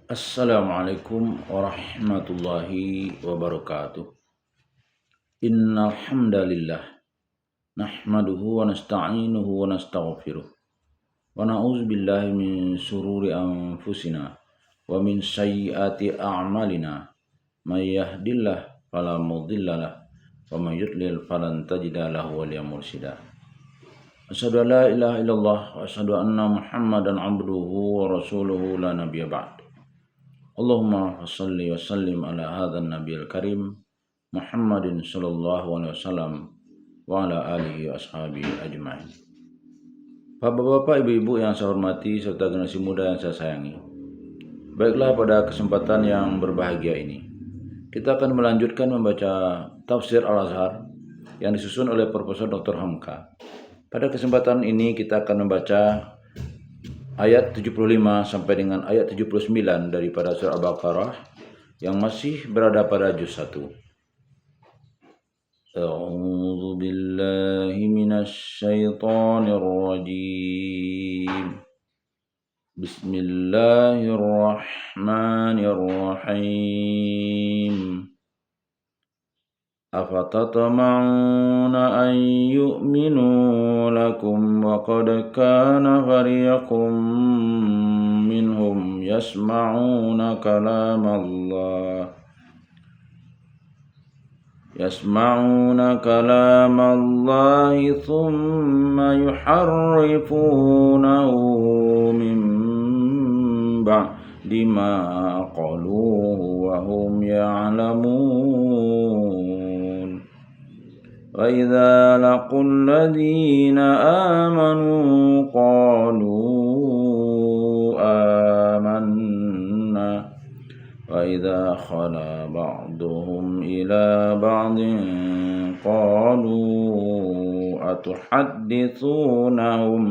Assalamualaikum warahmatullahi wabarakatuh. Innal hamdalillah nahmaduhu wa nasta'inuhu wa nastaghfiruh wa na'udzu billahi min shururi anfusina wa min sayyiati a'malina. May yahdihillahu fala mudhillalah wa may yudlil falan tajida lahu waliyyan mursyida. Asyhadu an la ilaha illallah wa asyhadu anna Muhammadan abduhu wa rasuluhu la nabiyya ba'd. Allahumma salli wa sallim ala hadzal nabiyil karim Muhammadin sallallahu alaihi wasallam wa ala alihi wa ashabihi ajma'in. Bapak-bapak, ibu-ibu yang saya hormati serta generasi muda yang saya sayangi. Baiklah, pada kesempatan yang berbahagia ini kita akan melanjutkan membaca tafsir Al-Azhar yang disusun oleh Profesor Dr. Hamka. Pada kesempatan ini kita akan membaca ayat 75 sampai dengan ayat 79 daripada surah Al-Baqarah yang masih berada pada juz 1. A'udzu billahi minasy syaithanir rajim. Bismillahirrahmanirrahim. Afatatma'una an yu'minu lakum wa qad kana fariqum minhum yasma'una kalamallahi thumma yuharrifunahu min ba'di ma qaluhu wa hum ya'lamun. وَإِذَا لَقُوا الَّذِينَ آمَنُوا قَالُوا آمَنَّا وَإِذَا خَلَا بَعْضُهُمْ إِلَى بَعْضٍ قَالُوا أَتُحَدِّثُونَهُم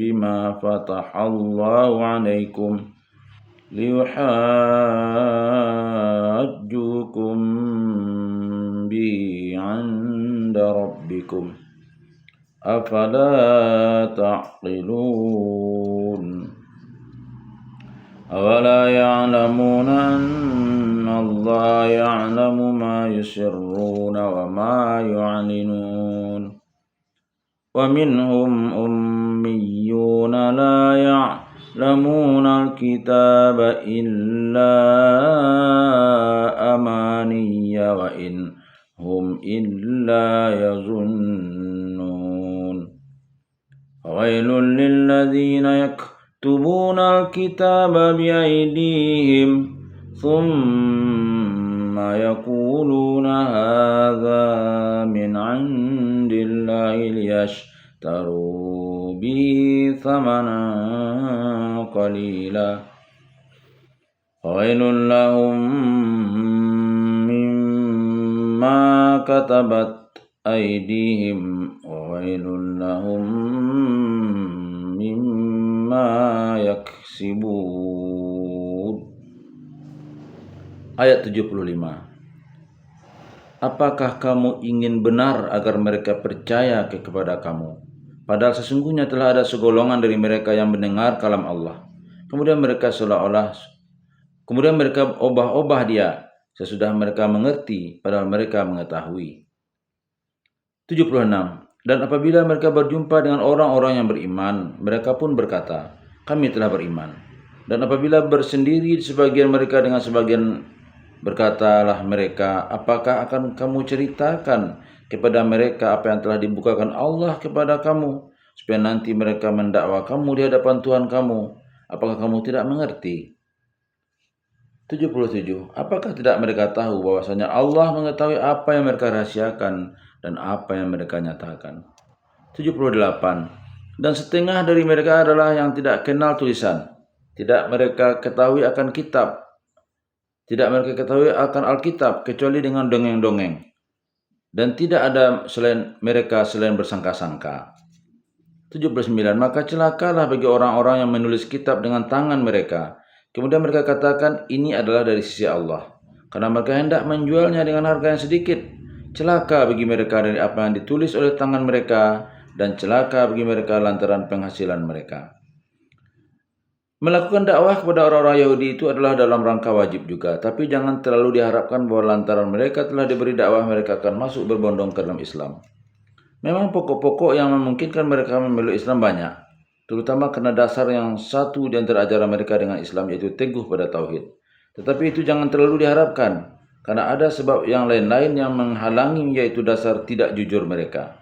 بِمَا فَتَحَ اللَّهُ عَلَيْكُمْ liyuhajjukum bihi 'inda rabbikum afala ta'qilun. Awala ya'lamuna anna Allah ya'lamu ma yusirruna wa ma yu'linun. Wa minhum ummiyyuna la ya'lamuna al-kitaba illa amaniya wa in hum illa yazunnun. Fawailul lilladzina yaktubuna al-kitaba biaydihim thumma yaquluna hadza min 'indillahi liyashtaru bihi thamanan qalila. Fawailul lahum mimma katabat aydihim wa wailul lahum mimma yaksibun. Ayat 75. Apakah kamu ingin benar agar mereka percaya kepada kamu? Padahal sesungguhnya telah ada segolongan dari mereka yang mendengar kalam Allah. Kemudian mereka obah-obah dia sesudah mereka mengerti, padahal mereka mengetahui. 76. Dan apabila mereka berjumpa dengan orang-orang yang beriman, mereka pun berkata, kami telah beriman. Dan apabila bersendiri sebagian mereka dengan sebagian, berkatalah mereka, apakah akan kamu ceritakan kepada mereka apa yang telah dibukakan Allah kepada kamu, supaya nanti mereka mendakwa kamu di hadapan Tuhan kamu? Apakah kamu tidak mengerti? 77. Apakah tidak mereka tahu bahwasanya Allah mengetahui apa yang mereka rahasiakan dan apa yang mereka nyatakan? 78. Dan setengah dari mereka adalah yang tidak kenal tulisan. Tidak mereka ketahui akan Alkitab kecuali dengan dongeng-dongeng. Dan tidak ada selain mereka selain bersangka-sangka. 79. Maka celakalah bagi orang-orang yang menulis kitab dengan tangan mereka. Kemudian mereka katakan ini adalah dari sisi Allah, karena mereka hendak menjualnya dengan harga yang sedikit. Celaka bagi mereka dari apa yang ditulis oleh tangan mereka dan celaka bagi mereka lantaran penghasilan mereka. Melakukan dakwah kepada orang-orang Yahudi itu adalah dalam rangka wajib juga, tapi jangan terlalu diharapkan bahwa lantaran mereka telah diberi dakwah mereka akan masuk berbondong ke dalam Islam. Memang pokok-pokok yang memungkinkan mereka memeluk Islam banyak, terutama karena dasar yang satu di antara ajaran mereka dengan Islam yaitu teguh pada tauhid. Tetapi itu jangan terlalu diharapkan, karena ada sebab yang lain-lain yang menghalangi yaitu dasar tidak jujur mereka.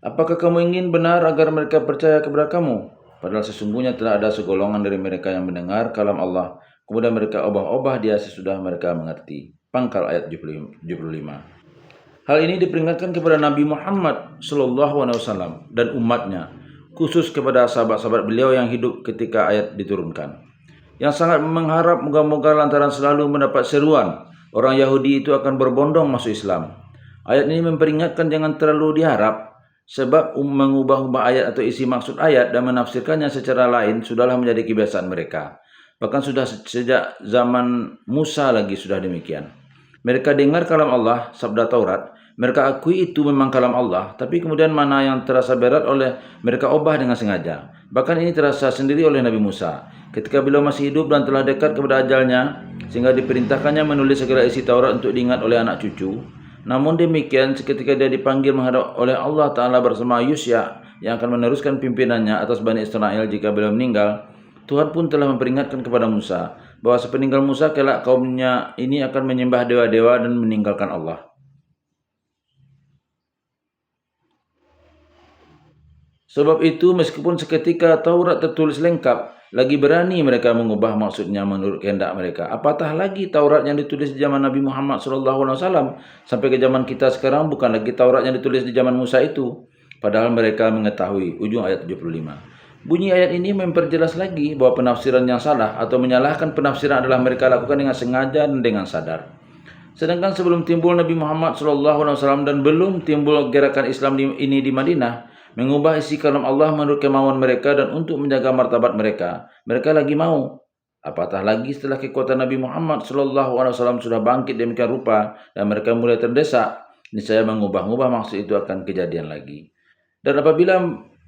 Apakah kamu ingin benar agar mereka percaya kepada kamu? Padahal sesungguhnya telah ada segolongan dari mereka yang mendengar kalam Allah, kemudian mereka obah-obah dia sesudah mereka mengerti. Pangkal ayat 75. Hal ini diperingatkan kepada Nabi Muhammad SAW dan umatnya, khusus kepada sahabat-sahabat beliau yang hidup ketika ayat diturunkan. Yang sangat mengharap moga-moga lantaran selalu mendapat seruan, orang Yahudi itu akan berbondong masuk Islam. Ayat ini memperingatkan jangan terlalu diharap, sebab mengubah-ubah ayat atau isi maksud ayat dan menafsirkannya secara lain sudahlah menjadi kebiasaan mereka. Bahkan sudah sejak zaman Musa lagi sudah demikian. Mereka dengar kalam Allah, sabda Taurat, mereka akui itu memang kalam Allah, tapi kemudian mana yang terasa berat oleh mereka ubah dengan sengaja. Bahkan ini terasa sendiri oleh Nabi Musa, ketika beliau masih hidup dan telah dekat kepada ajalnya, sehingga diperintahkannya menulis segala isi Taurat untuk diingat oleh anak cucu. Namun demikian, seketika dia dipanggil menghadap oleh Allah Ta'ala bersama Yusya yang akan meneruskan pimpinannya atas Bani Israel jika beliau meninggal, Tuhan pun telah memperingatkan kepada Musa bahwa sepeninggal Musa kelak kaumnya ini akan menyembah dewa-dewa dan meninggalkan Allah. Sebab itu meskipun seketika Taurat tertulis lengkap, lagi berani mereka mengubah maksudnya menurut kehendak mereka. Apatah lagi Taurat yang ditulis di zaman Nabi Muhammad SAW sampai ke zaman kita sekarang bukan lagi Taurat yang ditulis di zaman Musa itu. Padahal mereka mengetahui. Ujung ayat 75. Bunyi ayat ini memperjelas lagi bahwa penafsiran yang salah atau menyalahkan penafsiran adalah mereka lakukan dengan sengaja dan dengan sadar. Sedangkan sebelum timbul Nabi Muhammad SAW dan belum timbul gerakan Islam ini di Madinah, mengubah isi kalam Allah menurut kemauan mereka dan untuk menjaga martabat mereka, mereka lagi mau. Apatah lagi setelah kekuatan Nabi Muhammad SAW sudah bangkit demikian rupa dan mereka mulai terdesak, niscaya mengubah-ubah maksud itu akan kejadian lagi. Dan apabila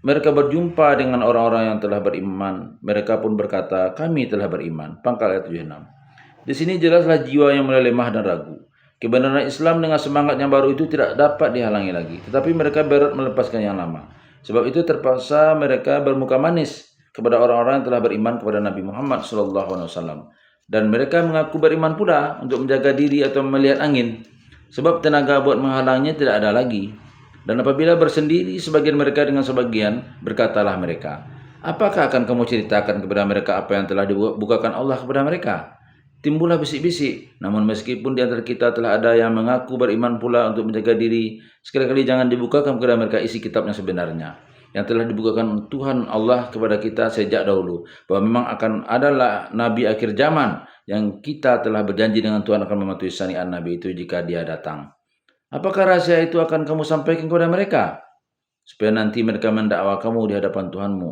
mereka berjumpa dengan orang-orang yang telah beriman, mereka pun berkata, kami telah beriman. Pangkal ayat 76. Di sini jelaslah jiwa yang mulai lemah dan ragu. Kebenaran Islam dengan semangat yang baru itu tidak dapat dihalangi lagi, tetapi mereka berat melepaskan yang lama. Sebab itu terpaksa mereka bermuka manis kepada orang-orang yang telah beriman kepada Nabi Muhammad SAW. Dan mereka mengaku beriman pula untuk menjaga diri atau melihat angin. Sebab tenaga buat menghalangnya tidak ada lagi. Dan apabila bersendiri sebagian mereka dengan sebagian, berkatalah mereka, apakah akan kamu ceritakan kepada mereka apa yang telah dibukakan Allah kepada mereka? Timbullah bisik-bisik, namun meskipun di antara kita telah ada yang mengaku beriman pula untuk menjaga diri, sekali-kali jangan dibukakan kepada mereka isi kitab yang sebenarnya, yang telah dibukakan Tuhan Allah kepada kita sejak dahulu, bahwa memang akan adalah Nabi akhir zaman, yang kita telah berjanji dengan Tuhan akan mematuhi syariat Nabi itu jika dia datang. Apakah rahasia itu akan kamu sampaikan kepada mereka? Supaya nanti mereka mendakwa kamu di hadapan Tuhanmu.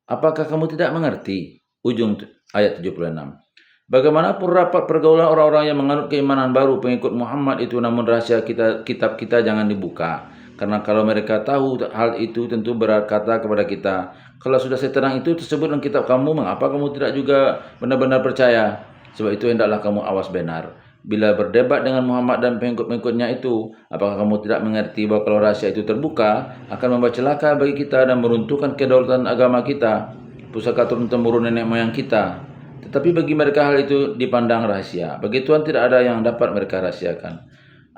Apakah kamu tidak mengerti? Ujung ayat 76. Bagaimanapun rapat pergaulan orang-orang yang menganut keimanan baru pengikut Muhammad itu, namun rahasia kitab kita jangan dibuka. Karena kalau mereka tahu hal itu tentu berkata kepada kita, kalau sudah seterang itu tersebut dalam kitab kamu, mengapa kamu tidak juga benar-benar percaya? Sebab itu hendaklah kamu awas benar. Bila berdebat dengan Muhammad dan pengikut-pengikutnya itu, apakah kamu tidak mengerti bahwa kalau rahasia itu terbuka, akan membawa celaka bagi kita dan meruntuhkan kedaulatan agama kita, pusaka turun-temurun nenek moyang kita. Tetapi bagi mereka hal itu dipandang rahasia. Bagi Tuhan tidak ada yang dapat mereka rahasiakan.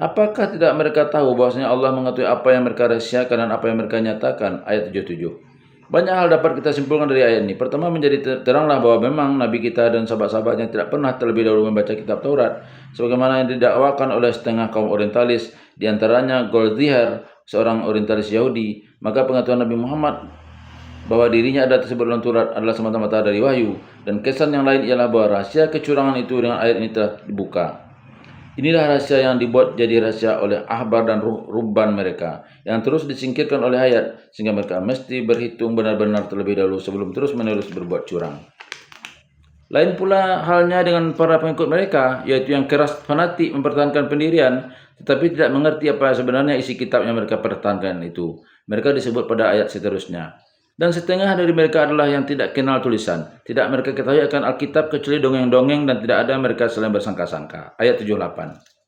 Apakah tidak mereka tahu bahwasanya Allah mengetahui apa yang mereka rahasiakan dan apa yang mereka nyatakan? Ayat 77. Banyak hal dapat kita simpulkan dari ayat ini. Pertama, menjadi teranglah bahwa memang Nabi kita dan sahabat-sahabatnya tidak pernah terlebih dahulu membaca kitab Taurat, sebagaimana yang didakwakan oleh setengah kaum orientalis, diantaranya Goldzihar, seorang orientalis Yahudi. Maka pengetahuan Nabi Muhammad bahwa dirinya ada tersebut dalam Taurat adalah semata-mata dari wahyu, dan kesan yang lain ialah bahwa rahasia kecurangan itu dengan ayat ini telah dibuka. Inilah rahasia yang dibuat jadi rahasia oleh ahbar dan ruhban mereka, yang terus disingkirkan oleh ayat, sehingga mereka mesti berhitung benar-benar terlebih dahulu sebelum terus-menerus berbuat curang. Lain pula halnya dengan para pengikut mereka, yaitu yang keras fanatik mempertahankan pendirian, tetapi tidak mengerti apa sebenarnya isi kitab yang mereka pertahankan itu. Mereka disebut pada ayat seterusnya. Dan setengah dari mereka adalah yang tidak kenal tulisan. Tidak mereka ketahui akan Alkitab kecuali dongeng-dongeng dan tidak ada mereka selain bersangka-sangka. Ayat 78.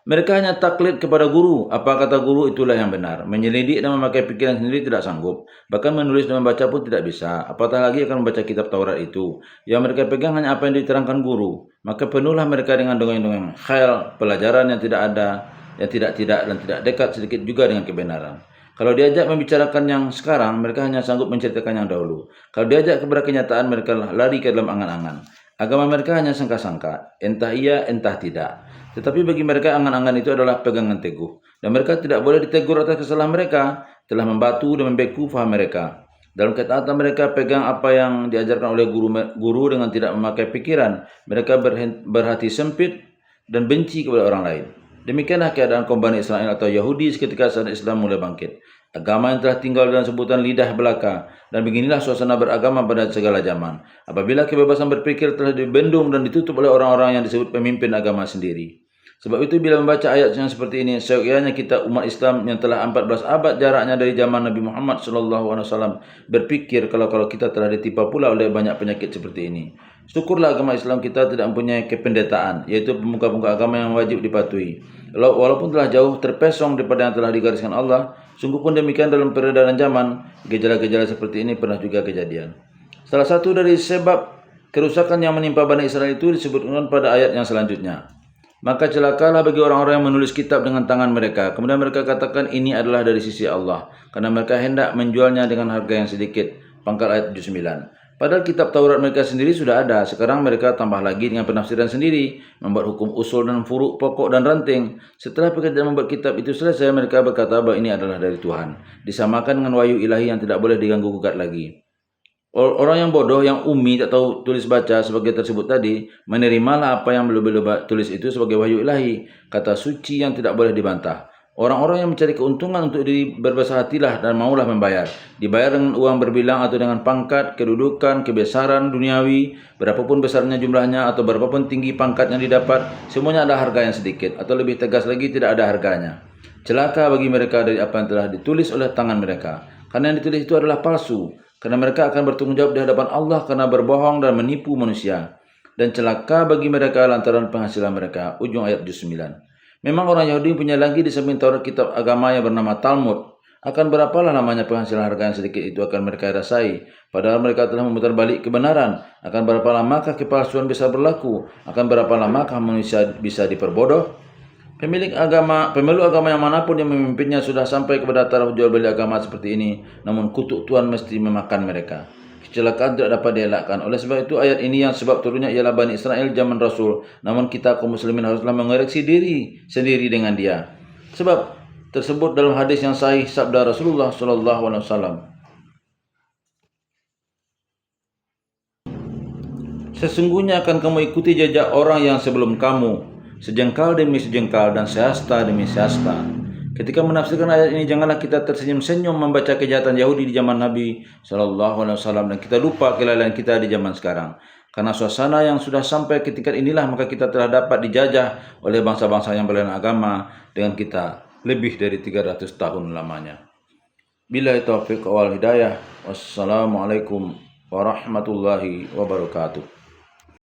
Mereka hanya taklid kepada guru. Apa kata guru itulah yang benar. Menyelidik dan memakai pikiran sendiri tidak sanggup. Bahkan menulis dan membaca pun tidak bisa. Apatah lagi akan membaca kitab Taurat itu. Yang mereka pegang hanya apa yang diterangkan guru. Maka penuhlah mereka dengan dongeng-dongeng khayal, pelajaran yang tidak ada, yang tidak-tidak dan tidak dekat sedikit juga dengan kebenaran. Kalau diajak membicarakan yang sekarang, mereka hanya sanggup menceritakan yang dahulu. Kalau diajak kepada kenyataan, mereka lari ke dalam angan-angan. Agama mereka hanya sangka-sangka, entah iya, entah tidak. Tetapi bagi mereka angan-angan itu adalah pegangan teguh. Dan mereka tidak boleh ditegur atas kesalahan mereka. Telah membatu dan membeku faham mereka. Dalam ketaatan mereka pegang apa yang diajarkan oleh guru dengan tidak memakai pikiran. Mereka berhati sempit dan benci kepada orang lain. Demikianlah keadaan kaum Bani Israel atau Yahudi ketika saat Islam mulai bangkit. Agama yang telah tinggal dalam sebutan lidah belaka. Dan beginilah suasana beragama pada segala zaman. Apabila kebebasan berpikir telah dibendung dan ditutup oleh orang-orang yang disebut pemimpin agama sendiri. Sebab itu bila membaca ayat yang seperti ini, seyogyanya kita umat Islam yang telah 14 abad jaraknya dari zaman Nabi Muhammad SAW berpikir kalau kita telah ditimpa pula oleh banyak penyakit seperti ini. Syukurlah agama Islam kita tidak mempunyai kependetaan, yaitu pemuka-pemuka agama yang wajib dipatuhi. Walaupun telah jauh terpesong daripada yang telah digariskan Allah, sungguh pun demikian dalam peredaran zaman, gejala-gejala seperti ini pernah juga kejadian. Salah satu dari sebab kerusakan yang menimpa Bani Israel itu disebutkan pada ayat yang selanjutnya. Maka celakalah bagi orang-orang yang menulis kitab dengan tangan mereka. Kemudian mereka katakan ini adalah dari sisi Allah. Karena mereka hendak menjualnya dengan harga yang sedikit. Pangkal ayat 79. Padahal kitab Taurat mereka sendiri sudah ada. Sekarang mereka tambah lagi dengan penafsiran sendiri. Membuat hukum usul dan furuk, pokok dan ranting. Setelah pekerjaan membuat kitab itu selesai, mereka berkata bahwa ini adalah dari Tuhan. Disamakan dengan wahyu ilahi yang tidak boleh diganggu gugat lagi. Orang yang bodoh, yang ummi, tak tahu tulis baca sebagai tersebut tadi, menerimalah apa yang beliau tulis itu sebagai wahyu ilahi, kata suci yang tidak boleh dibantah. Orang-orang yang mencari keuntungan untuk diri berbesar hatilah dan maulah membayar. Dibayar dengan uang berbilang atau dengan pangkat, kedudukan, kebesaran duniawi, berapapun besarnya jumlahnya atau berapapun tinggi pangkat yang didapat, semuanya ada harga yang sedikit, atau lebih tegas lagi tidak ada harganya. Celaka bagi mereka dari apa yang telah ditulis oleh tangan mereka, karena yang ditulis itu adalah palsu. Karena mereka akan bertanggung jawab di hadapan Allah karena berbohong dan menipu manusia. Dan celaka bagi mereka lantaran penghasilan mereka. Ujung ayat 79. Memang orang Yahudi punya lagi di samping Taurat kitab agama yang bernama Talmud. Akan berapalah namanya penghasilan harga yang sedikit itu akan mereka rasai. Padahal mereka telah memutar balik kebenaran. Akan berapa lamakah kepalsuan bisa berlaku? Akan berapa lamakah manusia bisa diperbodoh? Pemilu agama yang manapun yang memimpinnya sudah sampai kepada taraf jual beli agama seperti ini, namun kutuk Tuhan mesti memakan mereka. Kecelakaan tidak dapat dielakkan. Oleh sebab itu ayat ini yang sebab turunnya ialah Bani Israel zaman Rasul. Namun kita kaum muslimin haruslah mengoreksi diri sendiri dengan dia. Sebab tersebut dalam hadis yang sahih sabda Rasulullah SAW. Sesungguhnya akan kamu ikuti jejak orang yang sebelum kamu, sejengkal demi sejengkal dan sehasta demi sehasta. Ketika menafsirkan ayat ini, janganlah kita tersenyum-senyum membaca kejahatan Yahudi di zaman Nabi SAW dan kita lupa kelalaian kita di zaman sekarang. Karena suasana yang sudah sampai ke tingkat inilah, maka kita telah dapat dijajah oleh bangsa-bangsa yang berlain agama dengan kita lebih dari 300 tahun lamanya. Billahi taufiq wal hidayah. Wassalamualaikum warahmatullahi wabarakatuh.